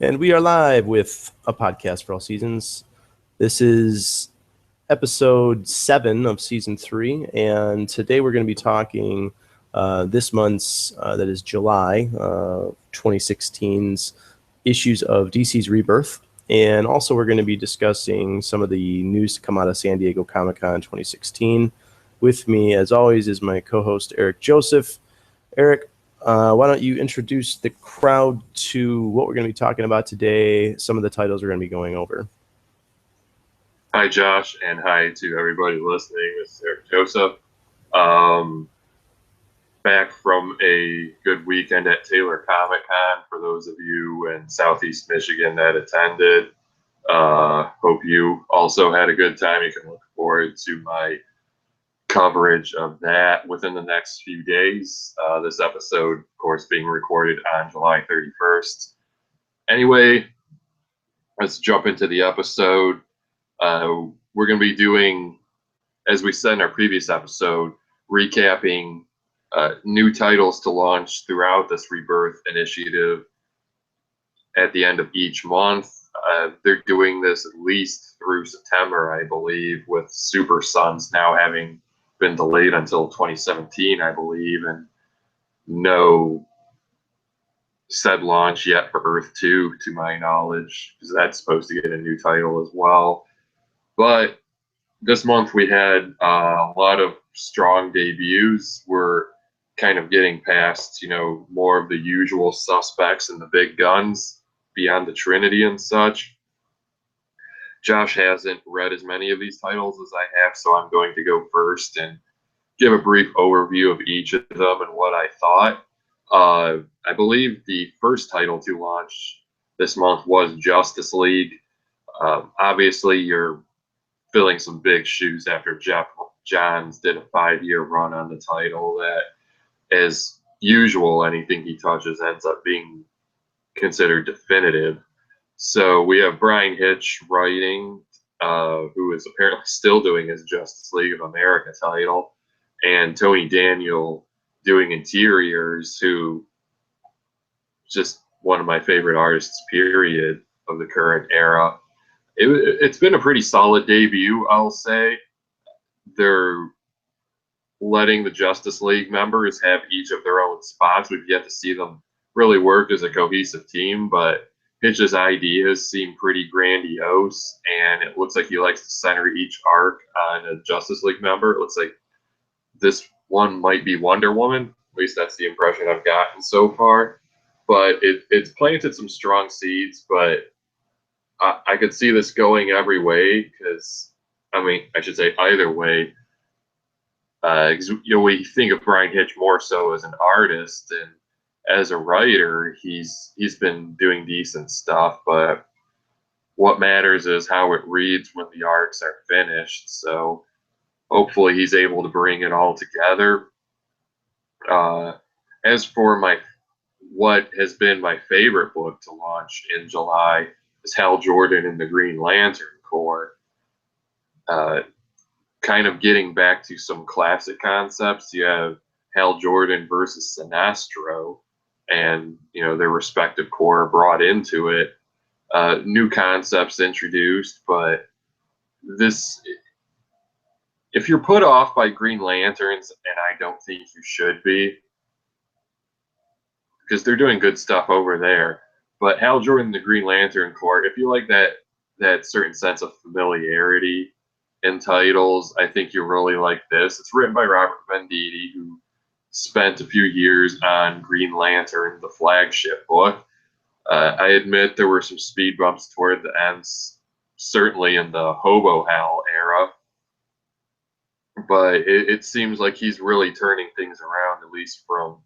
And we are live with a podcast for all seasons. This is episode 7 of season 3, and today we're going to be talking this month's, that is July 2016's issues of DC's Rebirth. And also we're going to be discussing some of the news to come out of San Diego Comic-Con 2016. With me, as always, is my co-host Eric Joseph. Eric, why don't you introduce the crowd to what we're going to be talking about today, some of the titles we're going to be going over. Hi, Josh, and hi to everybody listening. This is Eric Joseph. Back from a good weekend at Taylor Comic-Con for those of you in Southeast Michigan that attended. Hope you also had a good time. You can look forward to my coverage of that within the next few days. This episode, of course, being recorded on July 31st. Anyway, let's jump into the episode. We're going to be doing, as we said in our previous episode, recapping new titles to launch throughout this Rebirth initiative at the end of each month. They're doing this at least through September, I believe, with Super Sons now having been delayed until 2017, I believe, and no said launch yet for Earth 2, to my knowledge, because that's supposed to get a new title as well. But this month we had a lot of strong debuts. We're kind of getting past, more of the usual suspects and the big guns beyond the Trinity and such. Josh hasn't read as many of these titles as I have, so I'm going to go first and give a brief overview of each of them and what I thought. I believe the first title to launch this month was Justice League. Obviously, you're filling some big shoes after Jeff Johns did a 5-year run on the title that, as usual, anything he touches ends up being considered definitive. So we have Brian Hitch writing, who is apparently still doing his Justice League of America title, and Tony Daniel doing interiors, who just one of my favorite artists, period, of the current era. It's been a pretty solid debut, I'll say. They're letting the Justice League members have each of their own spots. We've yet to see them really work as a cohesive team, but Hitch's ideas seem pretty grandiose, and it looks like he likes to center each arc on a Justice League member. It looks like this one might be Wonder Woman. At least that's the impression I've gotten so far. But it's planted some strong seeds, but I could see this going every way, because, I should say either way. We think of Brian Hitch more so as an artist, and as a writer, he's been doing decent stuff, but what matters is how it reads when the arcs are finished. So hopefully he's able to bring it all together. As for what has been my favorite book to launch in July is Hal Jordan and the Green Lantern Corps. Kind of getting back to some classic concepts. You have Hal Jordan versus Sinestro, and their respective corps brought into it. New concepts introduced, but if you're put off by Green Lanterns, and I don't think you should be, because they're doing good stuff over there, but Hal Jordan, the Green Lantern Corps, if you like that certain sense of familiarity in titles, I think you really like this. It's written by Robert Venditti, who spent a few years on Green Lantern, the flagship book. I admit there were some speed bumps toward the ends, certainly in the Hobo Hal era, but it seems like he's really turning things around, at least from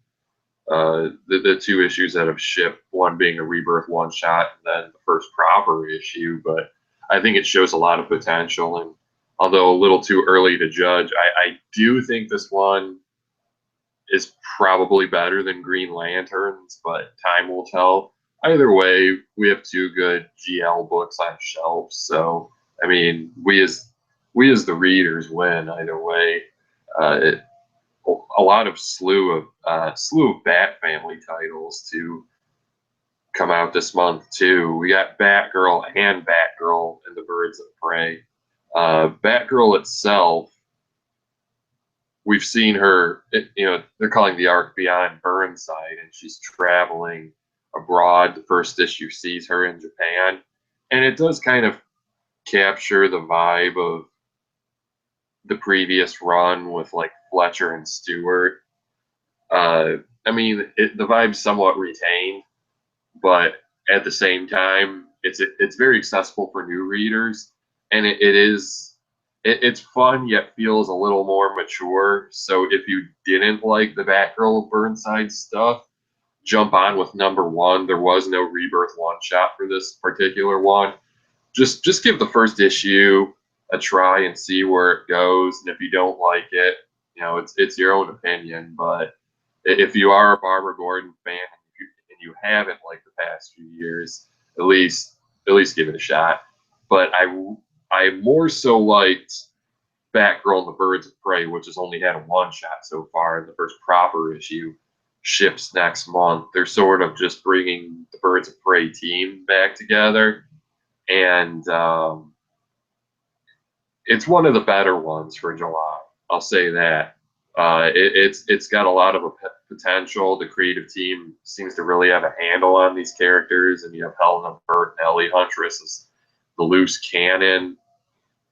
the 2 issues that have shipped, one being a Rebirth one-shot and then the first proper issue. But I think it shows a lot of potential, and although a little too early to judge, I do think this one is probably better than Green Lanterns, but time will tell. Either way, we have 2 good GL books on shelves, so we as the readers win either way. A lot of slew of Bat Family titles to come out this month too. We got Batgirl and Batgirl in the Birds of Prey. Batgirl itself, we've seen her, they're calling the arc Beyond Burnside, and she's traveling abroad. The first issue sees her in Japan, and it does kind of capture the vibe of the previous run with like Fletcher and Stewart. I mean, the vibe's somewhat retained, but at the same time, it's very accessible for new readers, and it's fun yet feels a little more mature. So if you didn't like the Batgirl Burnside stuff, jump on with #1. There was no Rebirth one shot for this particular one. Just give the first issue a try and see where it goes. And if you don't like it, it's your own opinion. But if you are a Barbara Gordon fan and you haven't liked the past few years, at least give it a shot. But I more so liked Batgirl and the Birds of Prey, which has only had a one shot so far, and the first proper issue ships next month. They're sort of just bringing the Birds of Prey team back together, and it's one of the better ones for July. I'll say that. It's got a lot of potential. The creative team seems to really have a handle on these characters, and you have Helena Burt and Ellie Huntress as the loose cannon,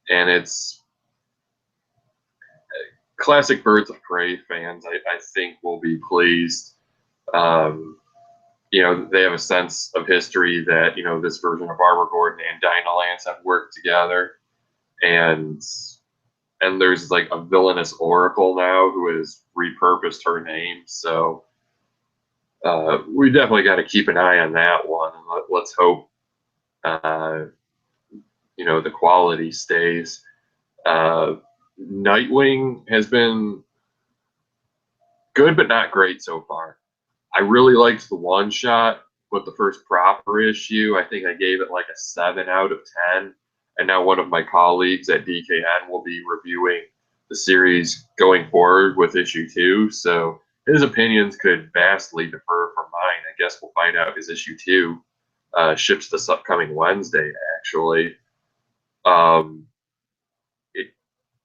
and it's classic Birds of Prey fans. I think will be pleased. They have a sense of history that this version of Barbara Gordon and Dinah Lance have worked together, and there's like a villainous Oracle now who has repurposed her name. So we definitely got to keep an eye on that one. Let's hope the quality stays. Nightwing has been good but not great so far. I really liked the one shot with the first proper issue. I think I gave it like a 7 out of 10. And now one of my colleagues at DKN will be reviewing the series going forward with issue 2. So his opinions could vastly differ from mine. I guess we'll find out as issue 2 ships this upcoming Wednesday, actually.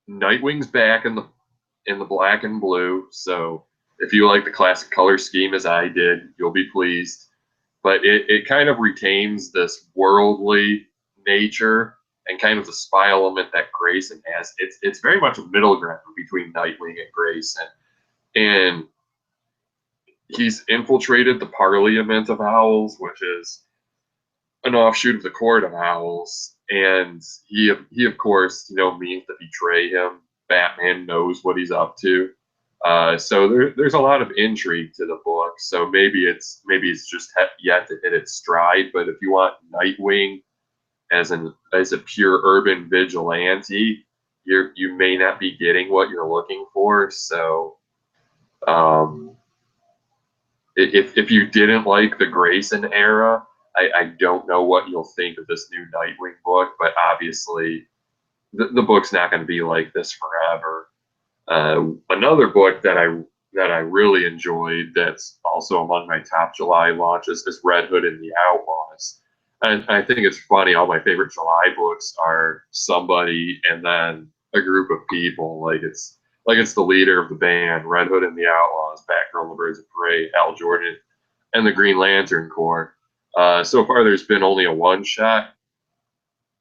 Nightwing's back in the black and blue, so if you like the classic color scheme as I did, you'll be pleased. But it kind of retains this worldly nature and kind of the spy element that Grayson has. It's very much a middle ground between Nightwing and Grayson, and he's infiltrated the Parliament of Owls, which is an offshoot of the Court of Owls, and he of course means to betray him. Batman knows what he's up to, so there's a lot of intrigue to the book. So maybe it's just yet to hit its stride. But if you want Nightwing as a pure urban vigilante, you may not be getting what you're looking for. So if you didn't like the Grayson era, I don't know what you'll think of this new Nightwing book, but obviously the book's not going to be like this forever. Another book that I really enjoyed that's also among my top July launches is Red Hood and the Outlaws. And I think it's funny, all my favorite July books are somebody and then a group of people. Like it's the leader of the band, Red Hood and the Outlaws, Batgirl and the Birds of Prey, Hal Jordan, and the Green Lantern Corps. So far, there's been only a one shot,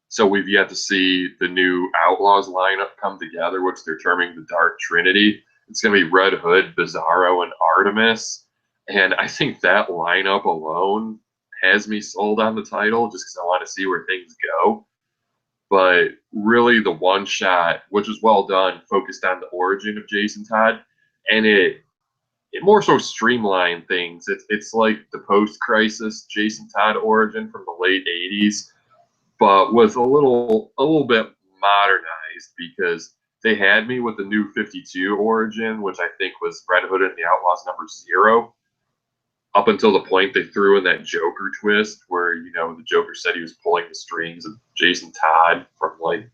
so we've yet to see the new Outlaws lineup come together, which they're terming the Dark Trinity. It's going to be Red Hood, Bizarro, and Artemis, and I think that lineup alone has me sold on the title just because I want to see where things go. But really, the one shot, which was well done, focused on the origin of Jason Todd, and it more so streamlined things. It's like the post-crisis Jason Todd origin from the late '80s, but with a little bit modernized, because they had me with the new 52 origin, which I think was Red Hood and the Outlaws #0, up until the point they threw in that Joker twist where the Joker said he was pulling the strings of Jason Todd from like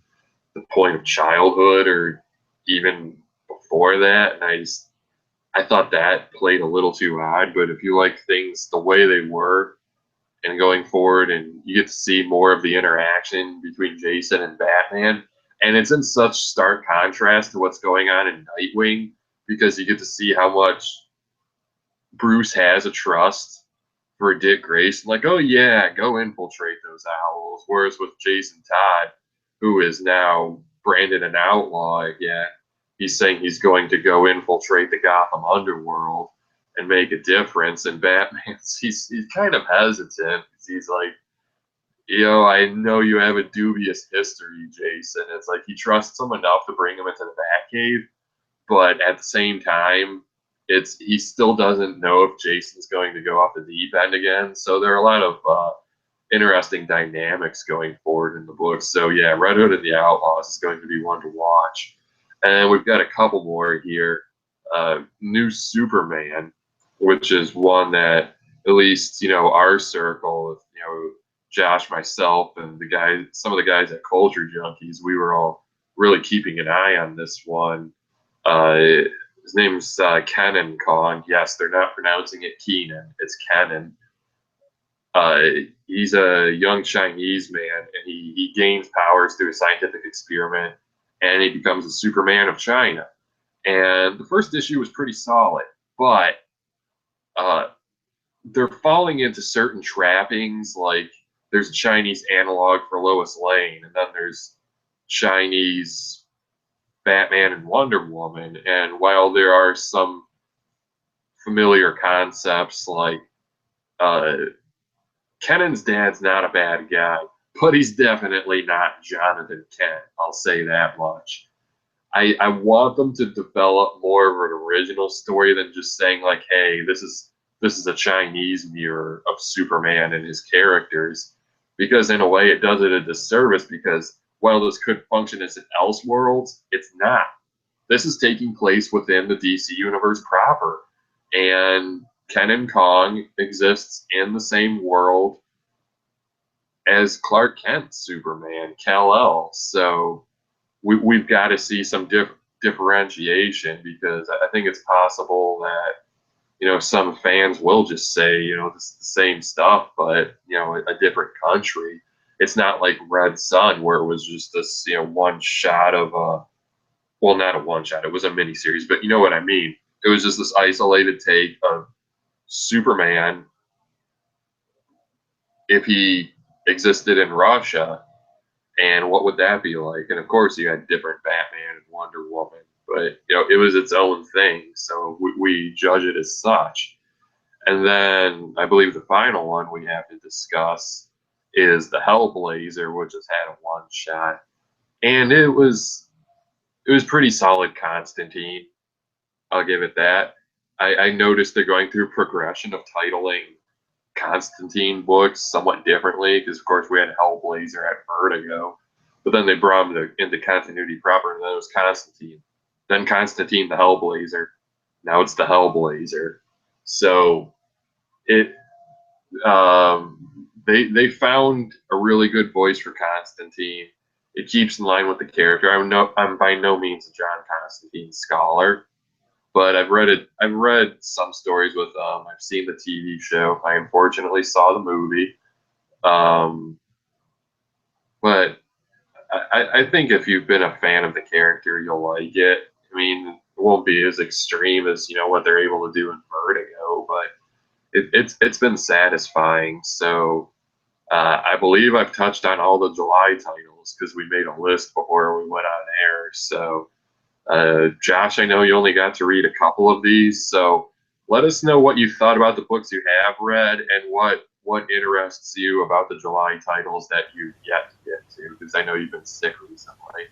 the point of childhood or even before that, and I thought that played a little too odd. But if you like things the way they were and going forward, and you get to see more of the interaction between Jason and Batman. And it's in such stark contrast to what's going on in Nightwing, because you get to see how much Bruce has a trust for Dick Grayson. Like, oh yeah, go infiltrate those owls. Whereas with Jason Todd, who is now branded an outlaw again, he's saying he's going to go infiltrate the Gotham underworld and make a difference. And Batman, he's kind of hesitant. He's like, I know you have a dubious history, Jason. It's like he trusts him enough to bring him into the Batcave, but at the same time, he still doesn't know if Jason's going to go off the deep end again. So there are a lot of interesting dynamics going forward in the books. So yeah, Red Hood and the Outlaws is going to be one to watch. And we've got a couple more here. New Superman, which is one that at least our circle, Josh, myself, and some of the guys at Culture Junkies, we were all really keeping an eye on this one. His name's Kenan Kong. Yes, they're not pronouncing it Keenan. It's Kenan. He's a young Chinese man, and he gains powers through a scientific experiment, and he becomes a Superman of China. And the first issue was pretty solid, but they're falling into certain trappings, like there's a Chinese analog for Lois Lane, and then there's Chinese Batman and Wonder Woman. And while there are some familiar concepts, like Kenan's dad's not a bad guy, but he's definitely not Jonathan Kent. I'll say that much. I want them to develop more of an original story than just saying like, hey, this is a Chinese mirror of Superman and his characters, because in a way it does it a disservice, because while this could function as an Elseworlds, it's not. This is taking place within the DC universe proper, and Kenan Kong exists in the same world as Clark Kent's Superman, Kal-El. So we've got to see some differentiation, because I think it's possible that some fans will just say, this is the same stuff, but, a different country. It's not like Red Sun, where it was just this, one shot of well, not a one shot, it was a miniseries, but you know what I mean. It was just this isolated take of Superman if he existed in Russia, and what would that be like? And of course, you had different Batman and Wonder Woman, but it was its own thing, so we judge it as such. And then I believe the final one we have to discuss is the Hellblazer, which has had a one shot, and it was pretty solid Constantine. I'll give it that. I noticed they're going through progression of titling Constantine books somewhat differently, because of course we had Hellblazer at Vertigo, but then they brought him into continuity proper, and then it was Constantine, then Constantine the Hellblazer, now it's the Hellblazer. So they found a really good voice for Constantine. It keeps in line with the character. I'm by no means a John Constantine scholar, but I've read some stories with them. I've seen the TV show. I unfortunately saw the movie. But I think if you've been a fan of the character, you'll like it. I mean, it won't be as extreme as what they're able to do in Vertigo, but it's been satisfying. So I believe I've touched on all the July titles, because we made a list before we went on air. So Josh, I know you only got to read a couple of these, so let us know what you thought about the books you have read, and what interests you about the July titles that you've yet to get to, because I know you've been sick recently.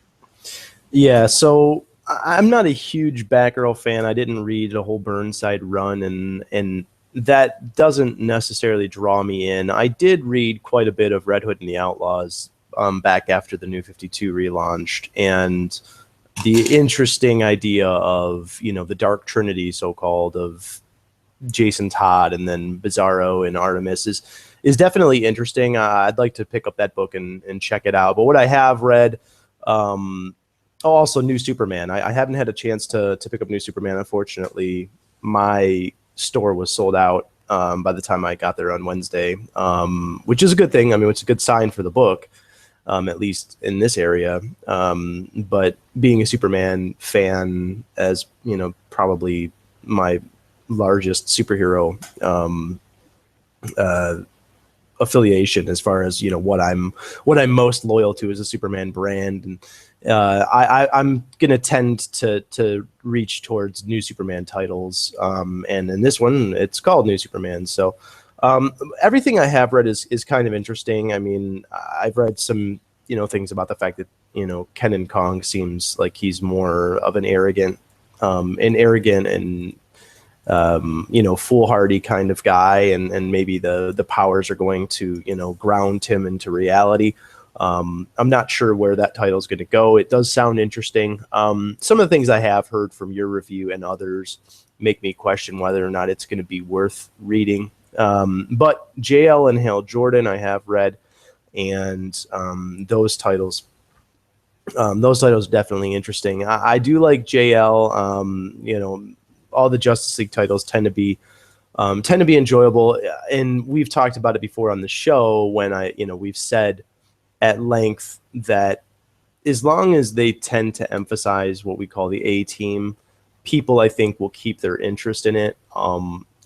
Yeah, so I'm not a huge Batgirl fan. I didn't read the whole Burnside run, and that doesn't necessarily draw me in. I did read quite a bit of Red Hood and the Outlaws back after the New 52 relaunched, and the interesting idea of the Dark Trinity, so-called, of Jason Todd and then Bizarro and Artemis is definitely interesting. I'd like to pick up that book and check it out. But what I have read, also New Superman. I haven't had a chance to pick up New Superman. Unfortunately, my store was sold out by the time I got there on Wednesday, which is a good thing. I mean, it's a good sign for the book, at least in this area. But being a Superman fan, as you know, probably my largest superhero affiliation as far as, you know, what I'm most loyal to is a Superman brand, and I'm gonna tend to reach towards new Superman titles, and in this one it's called New Superman. So everything I have read is kind of interesting. I mean, I've read some, you know, things about the fact that, you know, Kenan Kong seems like he's more of an arrogant and you know, foolhardy kind of guy, and maybe the powers are going to, you know, ground him into reality. I'm not sure where that title is going to go. It does sound interesting. Some of the things I have heard from your review and others make me question whether or not it's going to be worth reading. But JL and Hal Jordan I have read, and those titles definitely interesting. I do like JL. You know, all the Justice League titles tend to be enjoyable, and we've talked about it before on the show when we've said at length that as long as they tend to emphasize what we call the A team, people I think will keep their interest in it.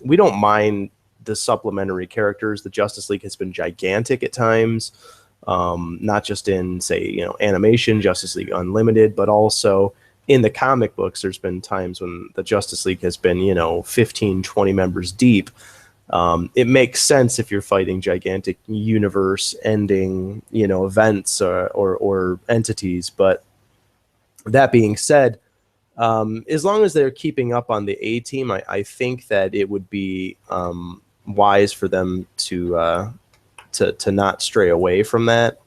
We don't mind the supplementary characters. The Justice League has been gigantic at times, not just in, say, you know, animation, Justice League Unlimited, but also in the comic books. There's been times when the Justice League has been, you know, 15, 20 members deep. It makes sense if you're fighting gigantic universe-ending, you know, events or entities. But that being said, as long as they're keeping up on the A team, I think that it would be wise for them to not stray away from that,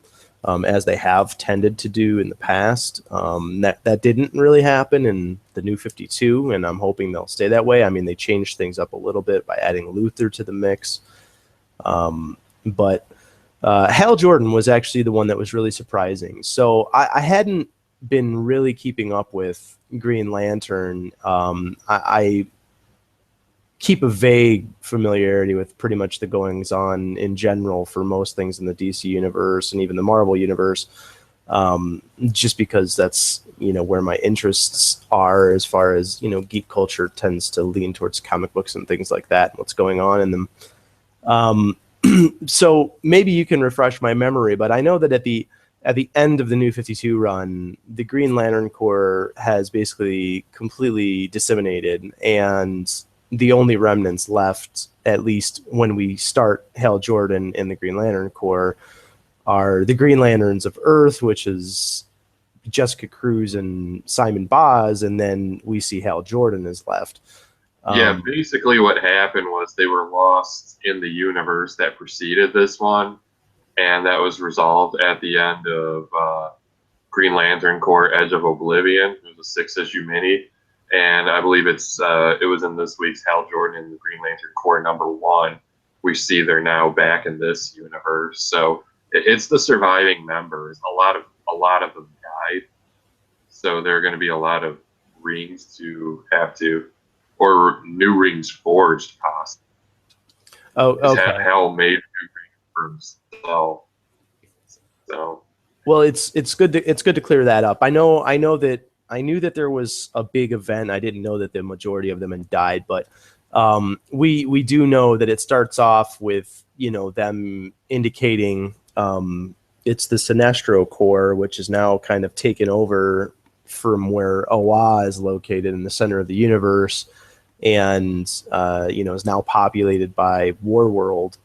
as they have tended to do in the past. That didn't really happen in the New 52, and I'm hoping they'll stay that way. I mean, they changed things up a little bit by adding Luther to the mix. But Hal Jordan was actually the one that was really surprising. So I hadn't been really keeping up with Green Lantern. I keep a vague familiarity with pretty much the goings on in general for most things in the DC universe and even the Marvel universe, just because that's, you know, where my interests are as far as, you know, geek culture tends to lean towards comic books and things like that, and what's going on in them. So maybe you can refresh my memory, but I know that at the end of the New 52 run, the Green Lantern Corps has basically completely disseminated, and the only remnants left, at least when we start Hal Jordan in the Green Lantern Corps, are the Green Lanterns of Earth, which is Jessica Cruz and Simon Baz, and then we see Hal Jordan is left. Yeah, basically what happened was they were lost in the universe that preceded this one, and that was resolved at the end of Green Lantern Corps Edge of Oblivion. It was a 6-issue mini. And I believe it was in this week's Hal Jordan and the Green Lantern Corps #1. We see they're now back in this universe. So it's the surviving members. A lot of them died. So there are going to be a lot of rings to have to, or new rings forged, possibly. Oh, okay. Hal made new rings for himself. So. Well, it's good to clear that up. I knew that there was a big event. I didn't know that the majority of them had died, but we do know that it starts off with, you know, them indicating it's the Sinestro Corps, which is now kind of taken over from where Oa is located in the center of the universe, and you know, is now populated by Warworld,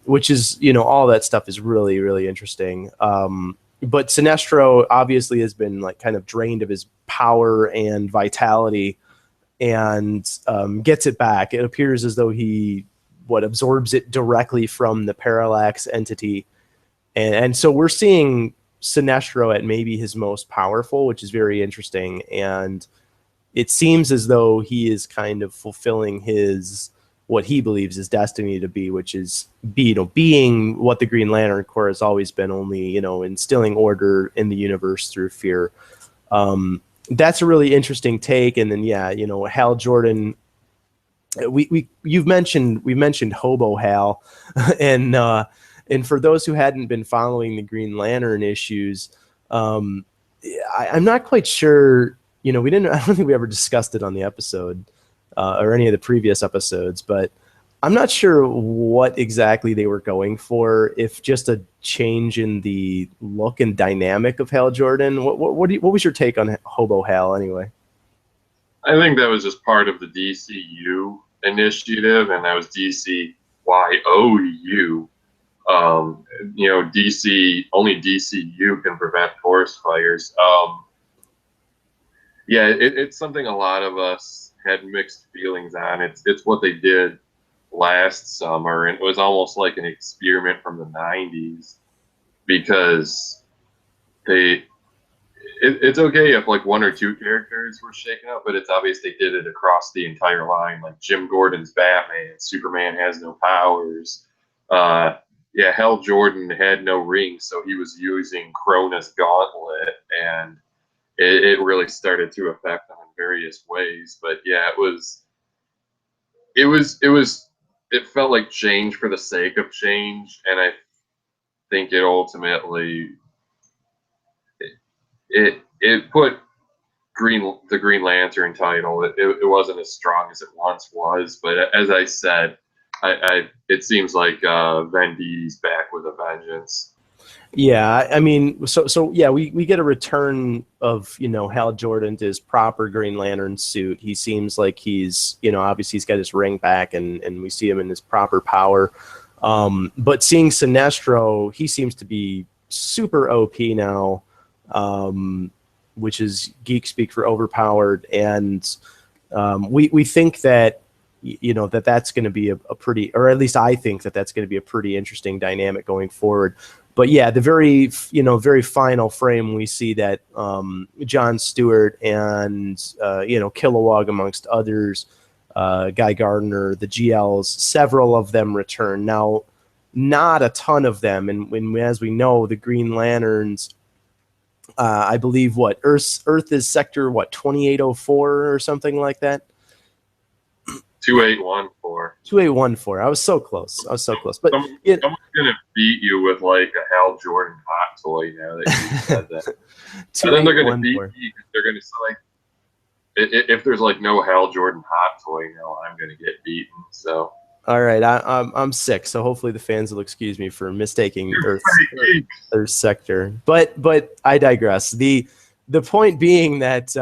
which is, you know, all that stuff is really, really interesting. But Sinestro obviously has been like kind of drained of his power and vitality, and gets it back. It appears as though he absorbs it directly from the Parallax entity, and so we're seeing Sinestro at maybe his most powerful, which is very interesting. And it seems as though he is kind of fulfilling what he believes his destiny to be, which is being what the Green Lantern Corps has always been, only, you know, instilling order in the universe through fear. That's a really interesting take. And then, yeah, you know, Hal Jordan we mentioned Hobo Hal, and for those who hadn't been following the Green Lantern issues, I'm not quite sure. I don't think we ever discussed it on the episode or any of the previous episodes, but I'm not sure what exactly they were going for. If just a change in the look and dynamic of Hal Jordan. What was your take on Hobo Hal anyway? I think that was just part of the DCU initiative, and that was DCYOU. Only DCU can prevent forest fires. It's something a lot of us had mixed feelings on. It's what they did last summer, and it was almost like an experiment from the 90s because it's okay if like one or two characters were shaken up, but it's obvious they did it across the entire line. Like Jim Gordon's Batman, Superman has no powers. Hal Jordan had no ring, so he was using Cronus Gauntlet, and it really started to affect him in various ways. But yeah, it felt like change for the sake of change, and I think it ultimately it put the Green Lantern title. It wasn't as strong as it once was, but as I said, it seems like Vendi's back with a vengeance. Yeah, I mean, so yeah, we get a return of Hal Jordan to his proper Green Lantern suit. He seems like he's obviously he's got his ring back, and we see him in his proper power. But seeing Sinestro, he seems to be super OP now, which is geek speak for overpowered, and we think that that's going to be a pretty, or at least I think that that's going to be a pretty interesting dynamic going forward. But yeah, the very final frame, we see that John Stewart and Kilowog, amongst others, Guy Gardner, the GLs, several of them return. Now, not a ton of them, and as we know, the Green Lanterns, I believe Earth is sector 2804 or something like that. 2814. 2814. I was so close. But someone's gonna beat you with like a Hal Jordan hot toy now that you said that. And then they're gonna beat me because they're gonna say like, if there's like no Hal Jordan hot toy, I'm gonna get beaten. So. All right, I'm sick, so hopefully the fans will excuse me for mistaking Earth's sector. But I digress. The point being that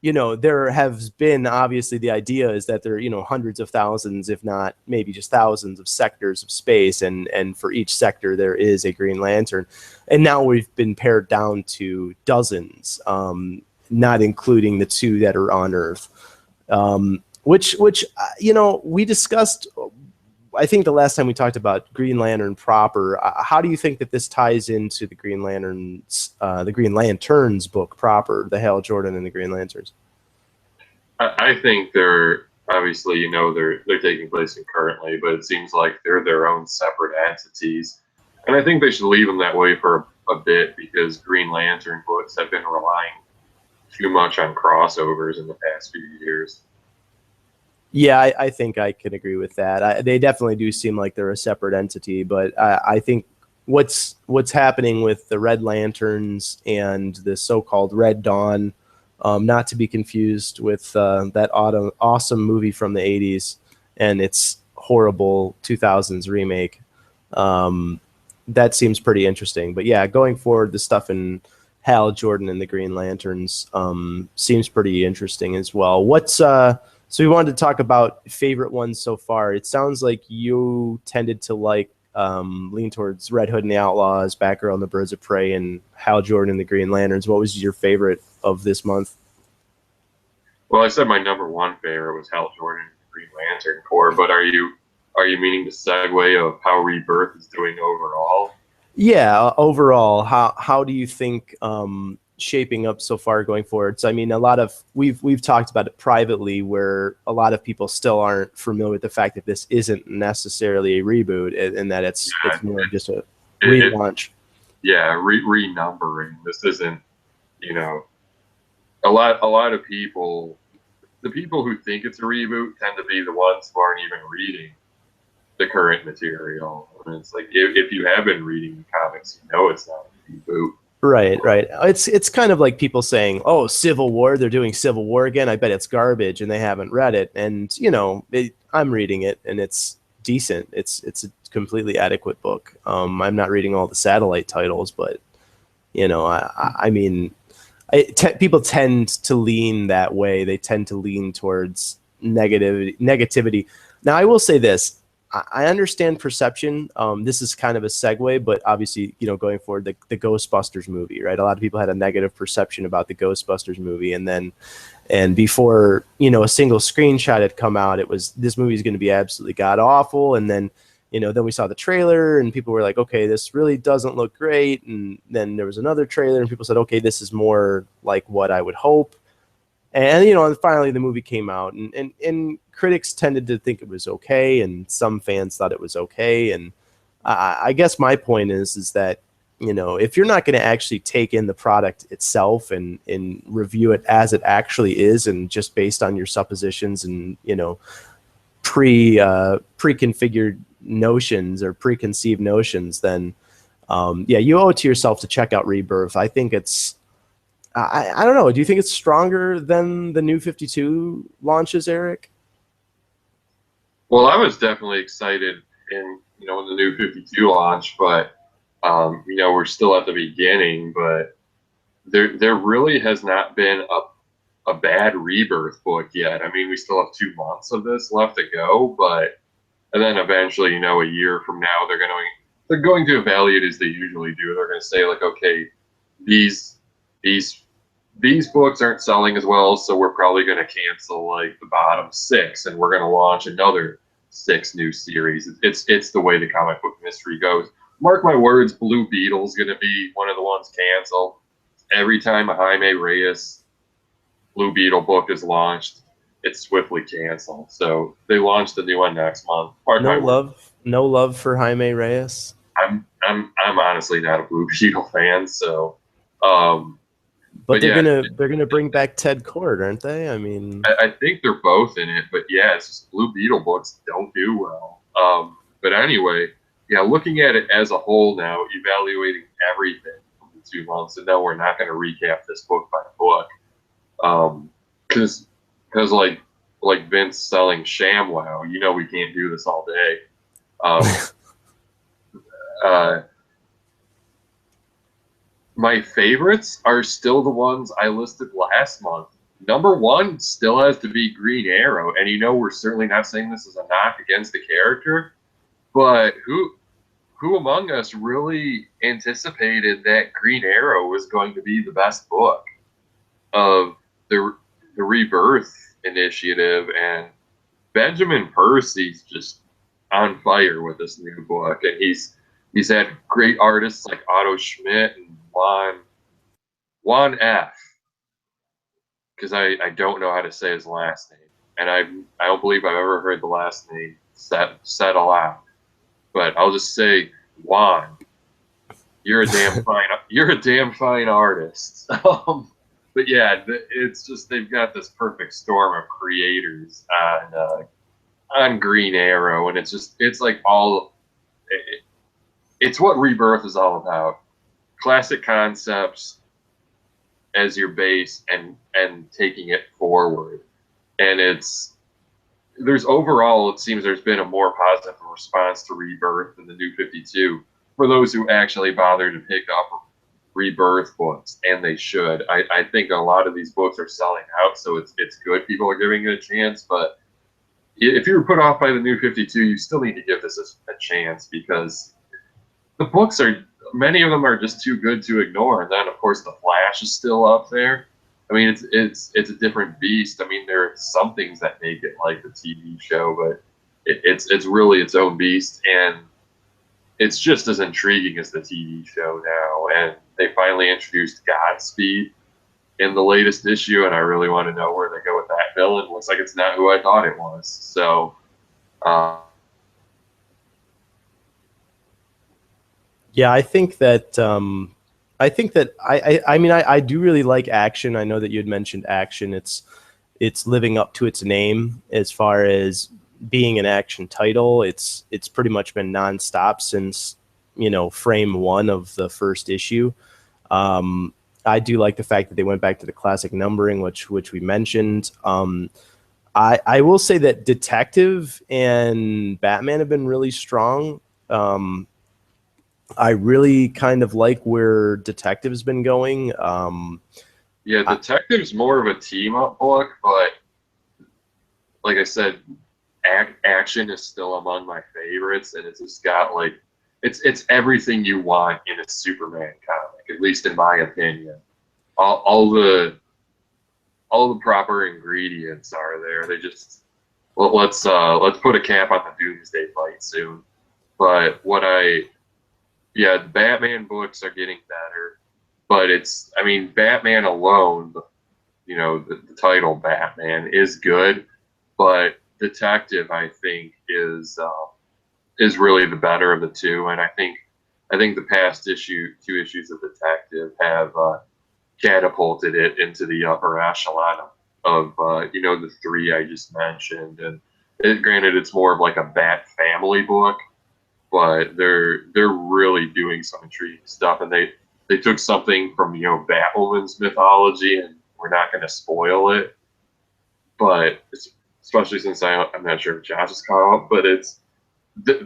there has been, obviously the idea is that there are hundreds of thousands, if not maybe just thousands of sectors of space, and for each sector there is a Green Lantern, and now we've been pared down to dozens, not including the two that are on Earth. Which we discussed, I think the last time we talked about Green Lantern proper. How do you think that this ties into the Green Lanterns book proper, the Hal Jordan and the Green Lanterns? I think they're obviously, they're taking place concurrently, but it seems like they're their own separate entities. And I think they should leave them that way for a bit, because Green Lantern books have been relying too much on crossovers in the past few years. Yeah, I think I can agree with that. They definitely do seem like they're a separate entity, but I think what's happening with the Red Lanterns and the so-called Red Dawn, not to be confused with that awesome movie from the 80s and its horrible 2000s remake. That seems pretty interesting. But yeah, going forward, the stuff in Hal Jordan and the Green Lanterns seems pretty interesting as well. So we wanted to talk about favorite ones so far. It sounds like you tended to lean towards Red Hood and the Outlaws, Batgirl and the Birds of Prey, and Hal Jordan and the Green Lanterns. What was your favorite of this month? Well, I said my number one favorite was Hal Jordan and the Green Lantern Corps, but are you meaning the segue of how Rebirth is doing overall? Yeah, overall, how do you think shaping up so far going forward? So I mean, we've talked about it privately, where a lot of people still aren't familiar with the fact that this isn't necessarily a reboot, and that it's more just a relaunch. Renumbering. This isn't, a lot of people the people who think it's a reboot tend to be the ones who aren't even reading the current material. And it's like if you have been reading the comics, you know it's not a reboot. Right, right. It's kind of like people saying, "Oh, Civil War, they're doing Civil War again. I bet it's garbage," and they haven't read it. And you know, I'm reading it, and it's decent. It's a completely adequate book. I'm not reading all the satellite titles, but you know, I mean, people tend to lean that way. They tend to lean towards negativity. Now, I will say this. I understand perception. This is kind of a segue, but obviously, you know, going forward, the Ghostbusters movie, right? A lot of people had a negative perception about the Ghostbusters movie, and before, you know, a single screenshot had come out, it was, this movie is going to be absolutely god awful. And then, you know, then we saw the trailer, and people were like, okay, this really doesn't look great. And then there was another trailer, and people said, okay, this is more like what I would hope. And, you know, and finally the movie came out, and critics tended to think it was okay, and some fans thought it was okay. And I guess my point is that, you know, if you're not going to actually take in the product itself and review it as it actually is, and just based on your suppositions and, you know, preconfigured notions or preconceived notions, then yeah, you owe it to yourself to check out Rebirth. I think it's, I don't know. Do you think it's stronger than the New 52 launches, Eric? Well, I was definitely excited in, you know, when the New 52 launched, but you know, we're still at the beginning. But there really has not been a bad Rebirth book yet. I mean, we still have 2 months of this left to go, but and then eventually, you know, a year from now, they're going to evaluate as they usually do. They're going to say like, okay, these these books aren't selling as well, so we're probably going to cancel like the bottom 6, and we're going to launch another 6 new series. It's the way the comic book mystery goes. Mark my words, Blue Beetle's going to be one of the ones canceled. Every time a Jaime Reyes Blue Beetle book is launched, it's swiftly canceled. So they launched a new one next month. No love for Jaime Reyes. I'm honestly not a Blue Beetle fan, so but they're yeah, gonna bring back Ted Kord, aren't they? I mean, I think they're both in it, but yeah, it's just Blue Beetle books don't do well. But anyway, yeah, looking at it as a whole now, evaluating everything from the 2 months, and no, we're not going to recap this book by book, because like Vince selling ShamWow, you know, we can't do this all day. My favorites are still the ones I listed last month. Number 1 still has to be Green Arrow, and you know, we're certainly not saying this as a knock against the character, but who among us really anticipated that Green Arrow was going to be the best book of the Rebirth initiative? And Benjamin Percy's just on fire with this new book, and he's had great artists like Otto Schmidt and Juan F, because I don't know how to say his last name, and I don't believe I've ever heard the last name said aloud. But I'll just say, Juan, you're a damn fine artist. But yeah, it's just, they've got this perfect storm of creators on Green Arrow, and it's like it's what Rebirth is all about. Classic concepts as your base, and taking it forward. And there's overall, it seems there's been a more positive response to Rebirth than the New 52 for those who actually bother to pick up Rebirth books, and they should. I think a lot of these books are selling out, so it's good people are giving it a chance. But if you were put off by the New 52, you still need to give this a chance, because the books many of them are just too good to ignore. And then, of course, The Flash is still up there. I mean, it's a different beast. I mean, there are some things that make it like the TV show, but it's really its own beast, and it's just as intriguing as the TV show now. And they finally introduced Godspeed in the latest issue, and I really want to know where they go with that villain. Looks like it's not who I thought it was. So, yeah, I think that I mean, I do really like Action. I know that you had mentioned Action. It's it's living up to its name as far as being an action title. It's pretty much been nonstop since, frame one of the first issue. I do like the fact that they went back to the classic numbering, which we mentioned. I will say that Detective and Batman have been really strong. I really kind of like where Detective's been going. Yeah, Detective's more of a team up book, but like I said, action is still among my favorites, and it's just got like it's everything you want in a Superman comic, at least in my opinion. All the proper ingredients are there. They just let's put a cap on the Doomsday fight soon. But the Batman books are getting better, but Batman alone, the title Batman is good, but Detective, I think, is really the better of the two, and I think the past two issues of Detective have catapulted it into the upper echelon of the three I just mentioned. And granted, it's more of like a Bat family book, but they're really doing some intriguing stuff, and they took something from Batwoman's mythology, and we're not going to spoil it, but especially since I'm not sure if Josh is caught up, but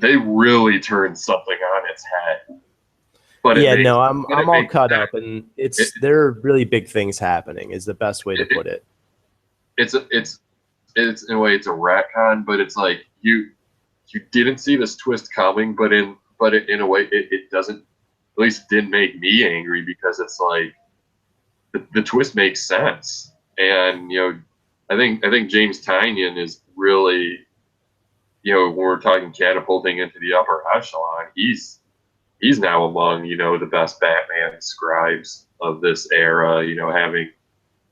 they really turned something on its head. But I'm all caught up, and there are really big things happening is the best way to put it. It's in a way it's a retcon, but it's like you didn't see this twist coming, but in a way it doesn't, at least didn't make me angry, because it's like the twist makes sense. And I think James Tynion is really, when we're talking catapulting into the upper echelon, he's now among the best Batman scribes of this era, having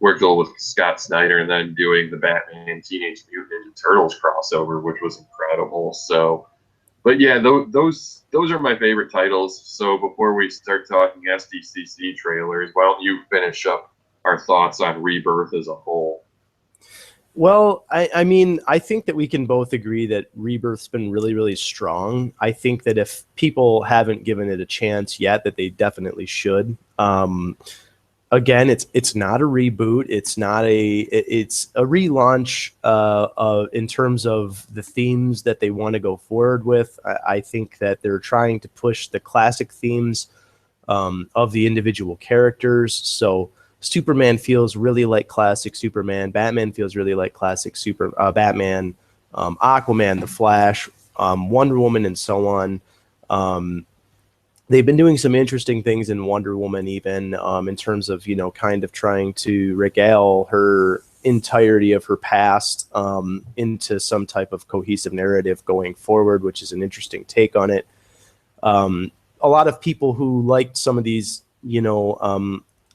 worked with Scott Snyder and then doing the Batman Teenage Mutant Ninja Turtles crossover, which was incredible. So, but yeah, those are my favorite titles. So before we start talking SDCC trailers, why don't you finish up our thoughts on Rebirth as a whole? Well, I think that we can both agree that Rebirth's been really, really strong. I think that if people haven't given it a chance yet, that they definitely should. Again, it's not a reboot. It's a relaunch in terms of the themes that they want to go forward with. I think that they're trying to push the classic themes of the individual characters. So Superman feels really like classic Superman. Batman feels really like classic Batman. Aquaman, The Flash, Wonder Woman, and so on. They've been doing some interesting things in Wonder Woman, even in terms of kind of trying to regale her entirety of her past into some type of cohesive narrative going forward, which is an interesting take on it. A lot of people who liked some of these,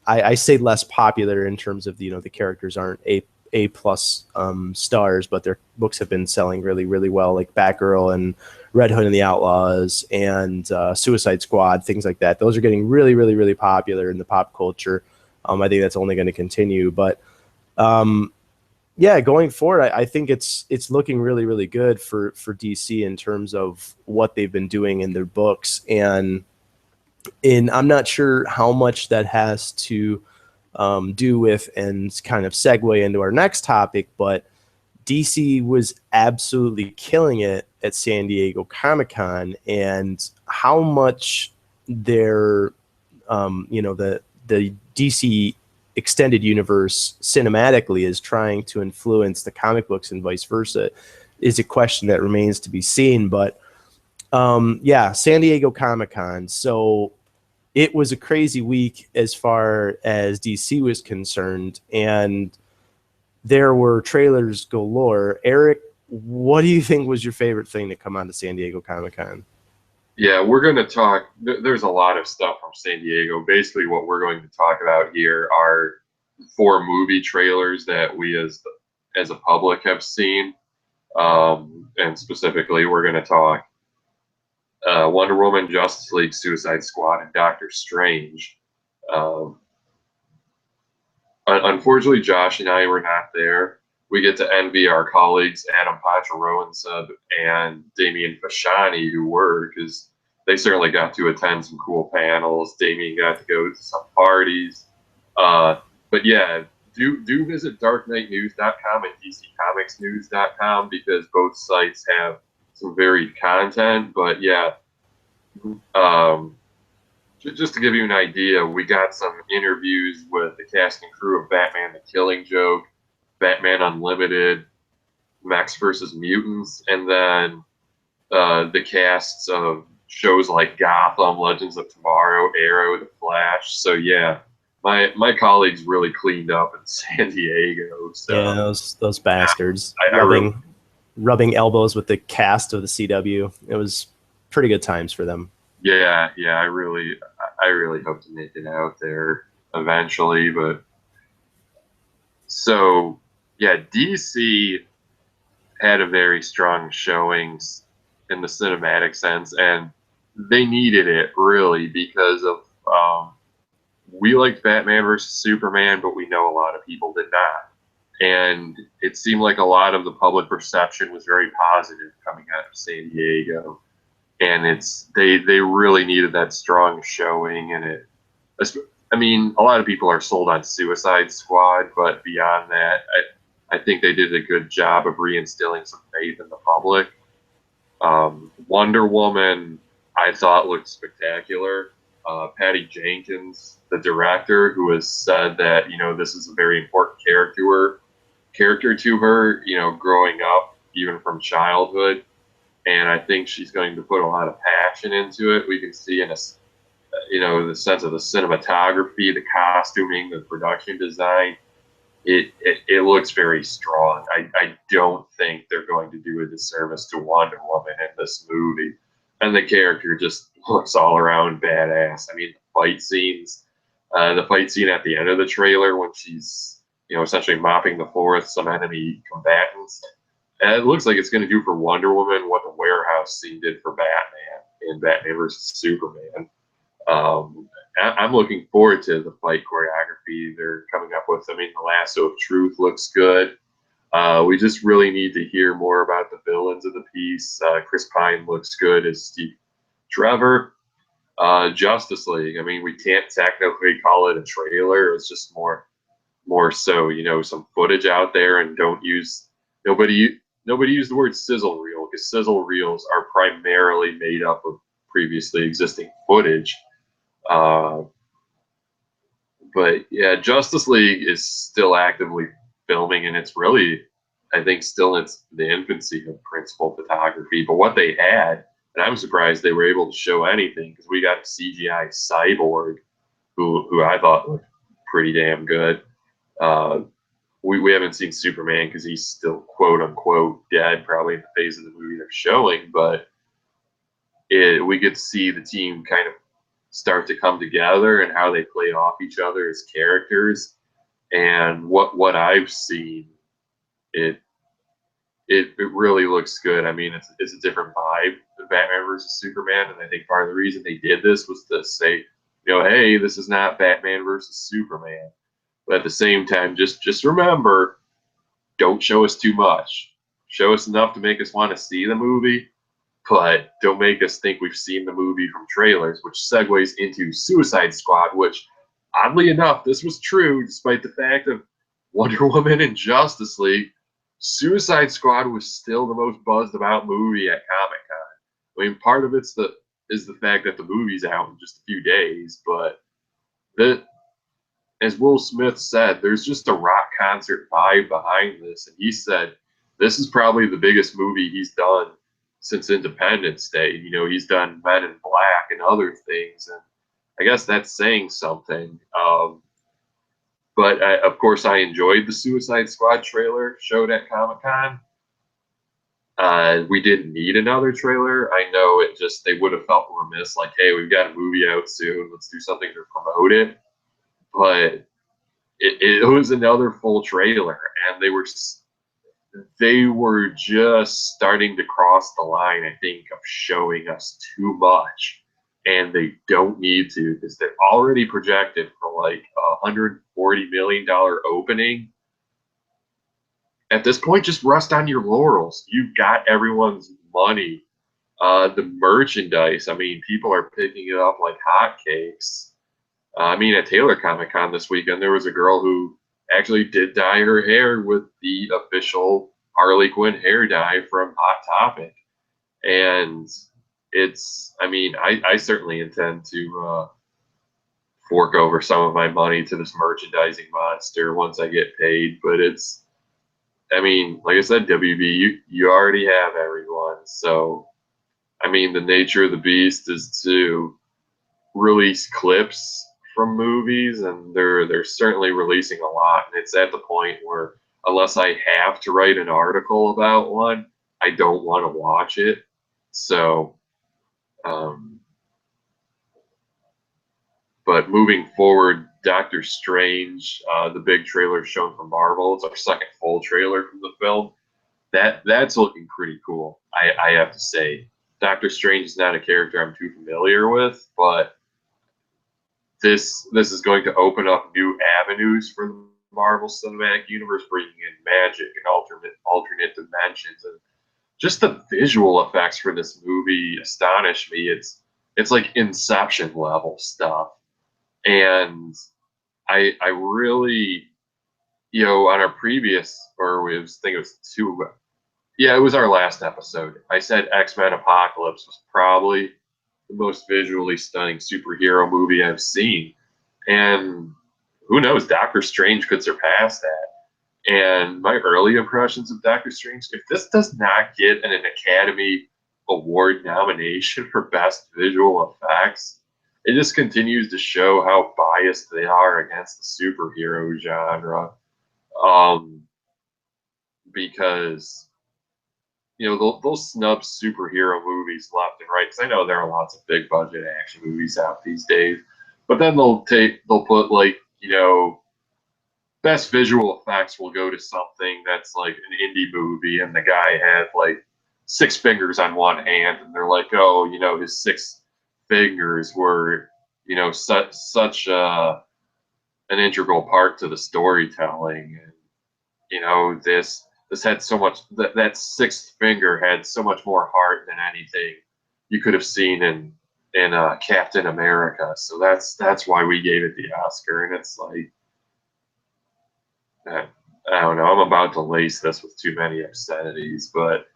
I say less popular in terms of the characters aren't A plus stars, but their books have been selling really, really well, like Batgirl and Red Hood and the Outlaws and Suicide Squad, things like that. Those are getting really, really, really popular in the pop culture. I think that's only going to continue, but going forward, I think it's looking really, really good for DC in terms of what they've been doing in their books. And I'm not sure how much that has to do with and kind of segue into our next topic, but DC was absolutely killing it at San Diego Comic-Con, and how much their the DC extended universe cinematically is trying to influence the comic books and vice versa is a question that remains to be seen. But San Diego Comic-Con. So it was a crazy week as far as DC was concerned, and there were trailers galore. Eric, what do you think was your favorite thing to come out of San Diego Comic-Con? Yeah, we're going to talk. There's a lot of stuff from San Diego. Basically, what we're going to talk about here are 4 movie trailers that we as a public have seen. And specifically, we're going to talk Wonder Woman, Justice League, Suicide Squad, and Doctor Strange. Unfortunately, Josh and I were not there. we get to envy our colleagues Adam Pacharoensub and Damian Fashani, who were, because they certainly got to attend some cool panels. Damian got to go to some parties. But yeah, do visit darkknightnews.com and dccomicsnews.com because both sites have some varied content. But yeah, just to give you an idea, we got some interviews with the cast and crew of Batman the Killing Joke, Batman Unlimited, Max versus Mutants, and then the casts of shows like Gotham, Legends of Tomorrow, Arrow, The Flash. So yeah, my colleagues really cleaned up in San Diego. So Yeah, those bastards I rubbing elbows with the cast of the CW. It was pretty good times for them. yeah, I really hope to make it out there eventually. But so yeah, DC had a very strong showings in the cinematic sense, and they needed it really because of we liked Batman versus Superman, but we know a lot of people did not. And it seemed like a lot of the public perception was very positive coming out of San Diego. And they really needed that strong showing. And I mean, a lot of people are sold on Suicide Squad, but beyond that, I think they did a good job of reinstilling some faith in the public. Wonder Woman, I thought looked spectacular. Patty Jenkins, the director, who has said that this is a very important character to her, growing up even from childhood, and I think she's going to put a lot of passion into it. We can see in the sense of the cinematography, the costuming, the production design. It looks very strong. I don't think they're going to do a disservice to Wonder Woman in this movie. And the character just looks all around badass. I mean, the fight scene at the end of the trailer when she's, essentially mopping the floor with some enemy combatants. And it looks like it's going to do for Wonder Woman what the warehouse scene did for Batman in Batman versus Superman. I'm looking forward to the fight choreography they're coming up with. I mean, the Lasso of Truth looks good. We just really need to hear more about the villains of the piece. Chris Pine looks good as Steve Trevor. Justice League. I mean, we can't technically call it a trailer. It's just more so, some footage out there, and nobody used the word sizzle reel because sizzle reels are primarily made up of previously existing footage. But yeah, Justice League is still actively filming, and it's really, I think, still in the infancy of principal photography. But what they had, and I'm surprised they were able to show anything because we got a CGI Cyborg, who I thought looked pretty damn good. We haven't seen Superman because he's still quote unquote dead, probably in the phase of the movie they're showing. But we get to see the team kind of start to come together and how they play off each other as characters. And what I've seen, it really looks good. I mean, it's a different vibe than Batman versus Superman, and I think part of the reason they did this was to say, hey, this is not Batman versus Superman. But at the same time, just remember, don't show us too much. Show us enough to make us want to see the movie, but don't make us think we've seen the movie from trailers, which segues into Suicide Squad, which, oddly enough, this was true despite the fact of Wonder Woman and Justice League. Suicide Squad was still the most buzzed about movie at Comic-Con. I mean, part of it's is the fact that the movie's out in just a few days, but as Will Smith said, there's just a rock concert vibe behind this, and he said this is probably the biggest movie he's done since Independence Day. He's done Men in Black and other things, and I guess that's saying something. But of course, I enjoyed the Suicide Squad trailer showed at Comic-Con. We didn't need another trailer. I know they would have felt remiss, like, hey, we've got a movie out soon, let's do something to promote it. But it was another full trailer, and they were just starting to cross the line, I think, of showing us too much. And they don't need to because they're already projected for like $140 million opening. at this point, just rest on your laurels. You've got everyone's money. The merchandise, I mean, people are picking it up like hotcakes. I mean, at Taylor Comic Con this weekend, there was a girl who actually did dye her hair with the official Harley Quinn hair dye from Hot Topic. And I mean, I certainly intend to fork over some of my money to this merchandising monster once I get paid. But I mean, like I said, WB, you already have everyone. So, I mean, the nature of the beast is to release clips from movies, and they're certainly releasing a lot. And it's at the point where unless I have to write an article about one, I don't want to watch it. So, um, but moving forward, Doctor Strange, the big trailer shown from Marvel. It's our second full trailer from the film. That's looking pretty cool. I have to say, Doctor Strange is not a character I'm too familiar with, but this is going to open up new avenues for the Marvel Cinematic Universe, bringing in magic and alternate dimensions, and just the visual effects for this movie astonish me. It's like Inception level stuff, and I really, on our previous, or I think it was two, yeah, it was our last episode. I said X-Men Apocalypse was probably the most visually stunning superhero movie I've seen. And who knows, Doctor Strange could surpass that. And my early impressions of Doctor Strange, if this does not get an Academy Award nomination for Best Visual Effects, it just continues to show how biased they are against the superhero genre. Because they'll snub superhero movies left and right, because I know there are lots of big budget action movies out these days, but then they'll put like, best visual effects will go to something that's like an indie movie, and the guy had like 6 fingers on one hand, and they're like, oh, his 6 fingers were such an integral part to the storytelling. And this had so much, that sixth finger had so much more heart than anything you could have seen in Captain America. So that's why we gave it the Oscar. And it's like, I don't know, I'm about to lace this with too many obscenities, but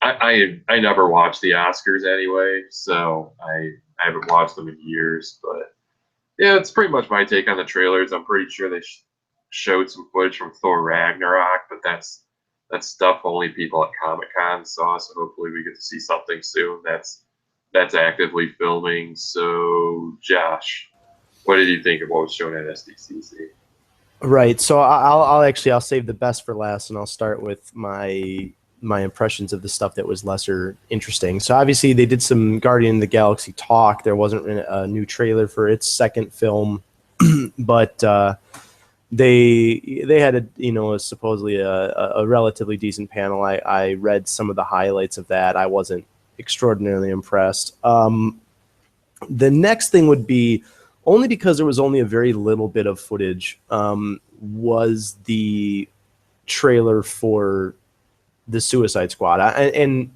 I never watched the Oscars anyway, so I haven't watched them in years. But yeah, it's pretty much my take on the trailers. I'm pretty sure they showed some footage from Thor Ragnarok, but that's stuff only people at Comic-Con saw, so hopefully we get to see something soon that's actively filming. So, Josh, what did you think of what was shown at SDCC? Right. So I'll save the best for last, and I'll start with my impressions of the stuff that was lesser interesting. So obviously they did some Guardian of the Galaxy talk. There wasn't a new trailer for its second film, but they had supposedly a relatively decent panel. I read some of the highlights of that. I wasn't extraordinarily impressed. The next thing would be, only because there was only a very little bit of footage, was the trailer for the Suicide Squad. And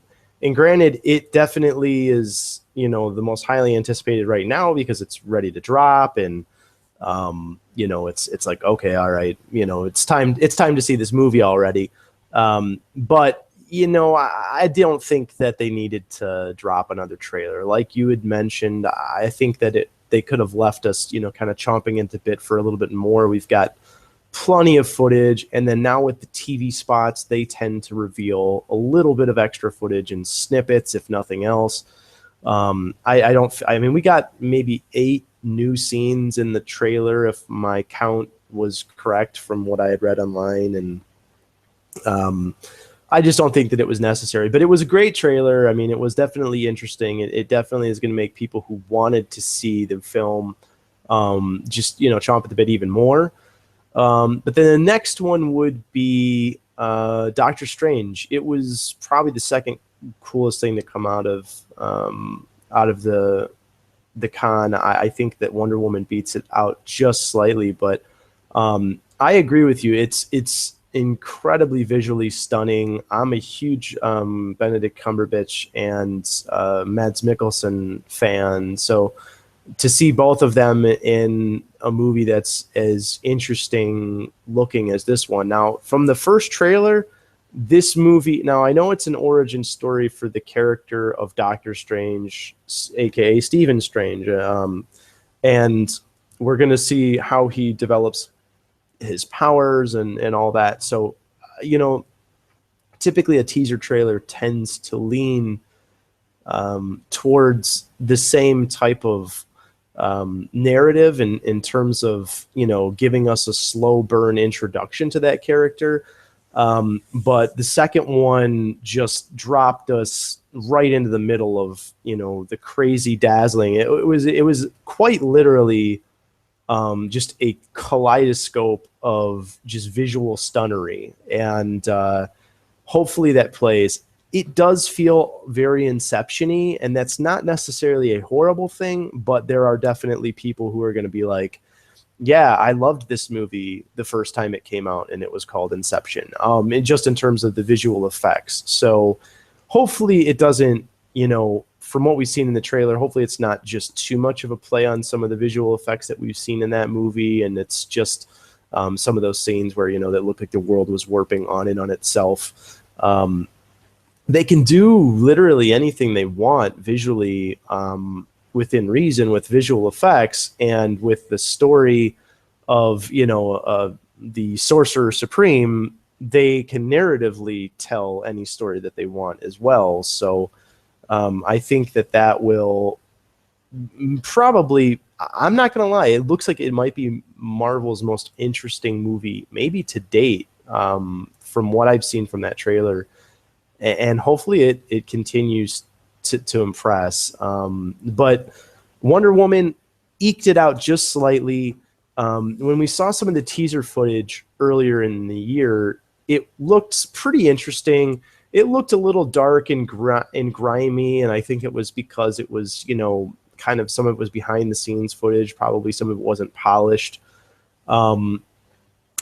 granted, it definitely is, the most highly anticipated right now because it's ready to drop, and it's like, okay, all right, it's time to see this movie already. But I don't think that they needed to drop another trailer. Like you had mentioned, I think that they could have left us, kind of chomping at the bit for a little bit more. We've got plenty of footage, and then now with the TV spots, they tend to reveal a little bit of extra footage and snippets, if nothing else. We got maybe 8 new scenes in the trailer, if my count was correct from what I had read online, and I just don't think that it was necessary. But it was a great trailer. I mean, it was definitely interesting. It definitely is going to make people who wanted to see the film just chomp at the bit even more. But then the next one would be Doctor Strange. It was probably the second coolest thing to come out of the con. I think that Wonder Woman beats it out just slightly, but I agree with you. It's incredibly visually stunning. I'm a huge Benedict Cumberbatch and Mads Mikkelsen fan, so to see both of them in a movie that's as interesting looking as this one. Now, from the first trailer, this movie, now I know it's an origin story for the character of Doctor Strange, aka Stephen Strange, and we're going to see how he develops his powers and all that. So, typically a teaser trailer tends to lean towards the same type of narrative in terms of, giving us a slow burn introduction to that character. But the second one just dropped us right into the middle of, the crazy dazzling. It was quite literally just a kaleidoscope of just visual stunnery. And hopefully that plays. It does feel very Inception-y, and that's not necessarily a horrible thing, but there are definitely people who are going to be like, yeah, I loved this movie the first time it came out, and it was called Inception, and just in terms of the visual effects. So hopefully it doesn't, from what we've seen in the trailer, hopefully it's not just too much of a play on some of the visual effects that we've seen in that movie, and it's just some of those scenes where, that looked like the world was warping on and on itself. They can do literally anything they want visually, within reason, with visual effects, and with the story of, the Sorcerer Supreme, they can narratively tell any story that they want as well. So I think that will probably, I'm not going to lie, it looks like it might be Marvel's most interesting movie, maybe to date, from what I've seen from that trailer. And hopefully it continues to impress. But Wonder Woman eked it out just slightly. When we saw some of the teaser footage earlier in the year, it looked pretty interesting. It looked a little dark and grimy, and I think it was because it was, kind of some of it was behind the scenes footage. Probably some of it wasn't polished.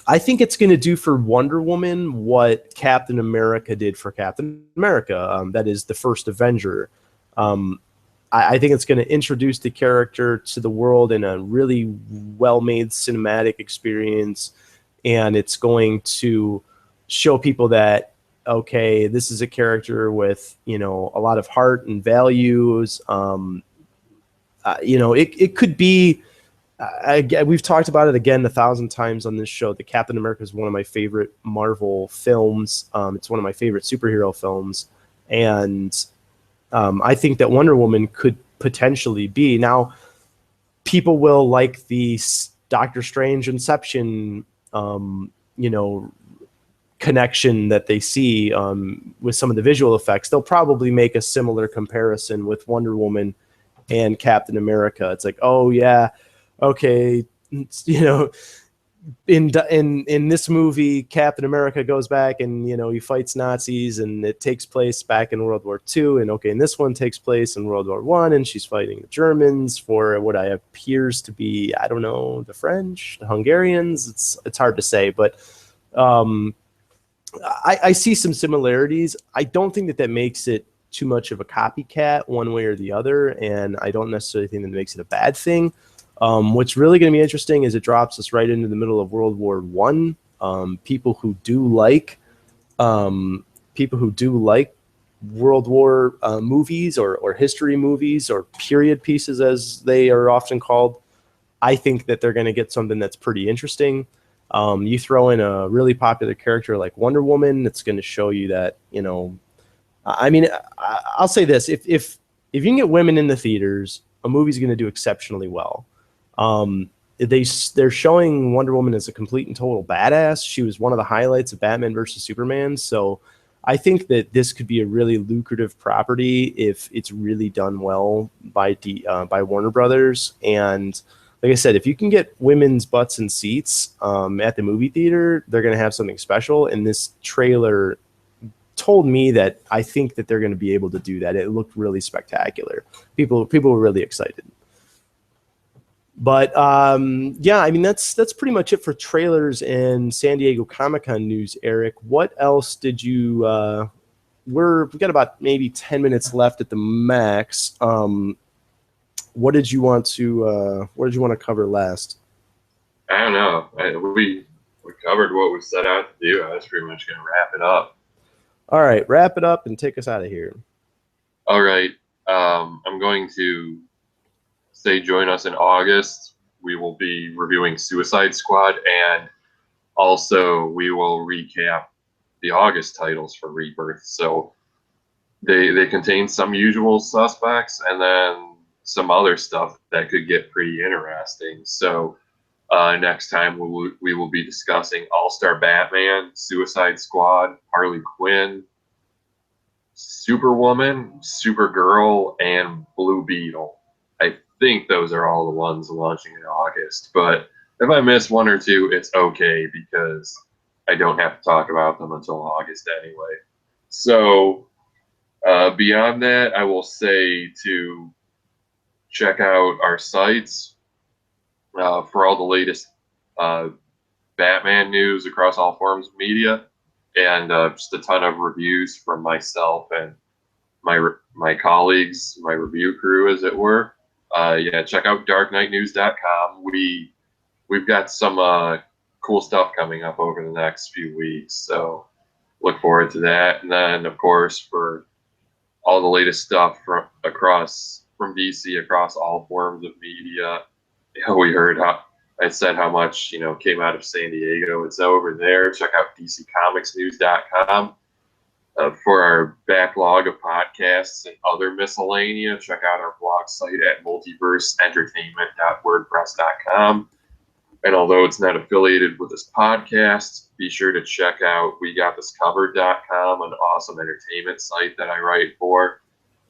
I think it's going to do for Wonder Woman what Captain America did for Captain America. That is the first Avenger. I think it's going to introduce the character to the world in a really well-made cinematic experience, and it's going to show people that, okay, this is a character with, a lot of heart and values. It could be. We've talked about it again 1,000 times on this show. The Captain America is one of my favorite Marvel films. It's one of my favorite superhero films, and I think that Wonder Woman could potentially be. Now, people will like the Doctor Strange Inception, connection that they see with some of the visual effects. They'll probably make a similar comparison with Wonder Woman and Captain America. It's like, oh yeah. Okay, in this movie, Captain America goes back and, he fights Nazis, and it takes place back in World War II. And okay, and this one takes place in World War I, and she's fighting the Germans for what appears to be, I don't know, the French, the Hungarians. It's hard to say, but I see some similarities. I don't think that makes it too much of a copycat one way or the other, and I don't necessarily think that makes it a bad thing. What's really going to be interesting is it drops us right into the middle of World War I. People who do like World War movies or history movies or period pieces, as they are often called, I think that they're going to get something that's pretty interesting. You throw in a really popular character like Wonder Woman, it's going to show you that, I'll say this: if you can get women in the theaters, a movie's going to do exceptionally well. They're showing Wonder Woman as a complete and total badass. She was one of the highlights of Batman versus Superman. So I think that this could be a really lucrative property if it's really done well by Warner Brothers. And like I said, if you can get women's butts in seats at the movie theater, they're going to have something special. And this trailer told me that I think that they're going to be able to do that. It looked really spectacular. People were really excited. But yeah, I mean that's pretty much it for trailers and San Diego Comic-Con news. Eric, what else did you? We've got about maybe 10 minutes left at the max. What did you want to cover last? I don't know. We covered what we set out to do. I was pretty much going to wrap it up. All right, wrap it up and take us out of here. All right. I'm going to say join us in August. We will be reviewing Suicide Squad, and also we will recap the August titles for Rebirth. So they contain some usual suspects and then some other stuff that could get pretty interesting. So next time we will be discussing All-Star Batman, Suicide Squad, Harley Quinn, Superwoman, Supergirl, and Blue Beetle. I think those are all the ones launching in August. But if I miss one or two, it's okay because I don't have to talk about them until August anyway. So beyond that, I will say to check out our sites for all the latest Batman news across all forms of media, and just a ton of reviews from myself and my colleagues, my review crew, as it were. Yeah, check out darkknightnews.com. We've got some cool stuff coming up over the next few weeks, so look forward to that. And then, of course, for all the latest stuff from DC across all forms of media, we heard I said how much came out of San Diego. It's over there. Check out dccomicsnews.com. For our backlog of podcasts and other miscellanea, check out our blog site at multiverseentertainment.wordpress.com. And although it's not affiliated with this podcast, be sure to check out WeGotThisCovered.com, an awesome entertainment site that I write for.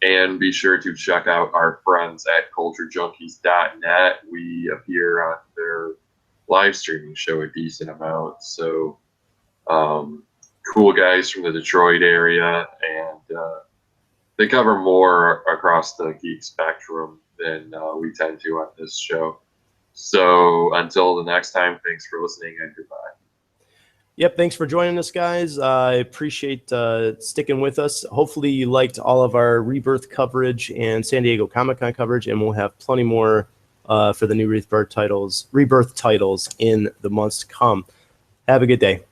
And be sure to check out our friends at CultureJunkies.net. We appear on their live streaming show a decent amount. So, cool guys from the Detroit area, and they cover more across the geek spectrum than we tend to on this show. So until the next time, thanks for listening and goodbye. Yep, thanks for joining us, guys. I appreciate sticking with us. Hopefully you liked all of our Rebirth coverage and San Diego Comic-Con coverage, and we'll have plenty more for the new Rebirth titles in the months to come. Have a good day.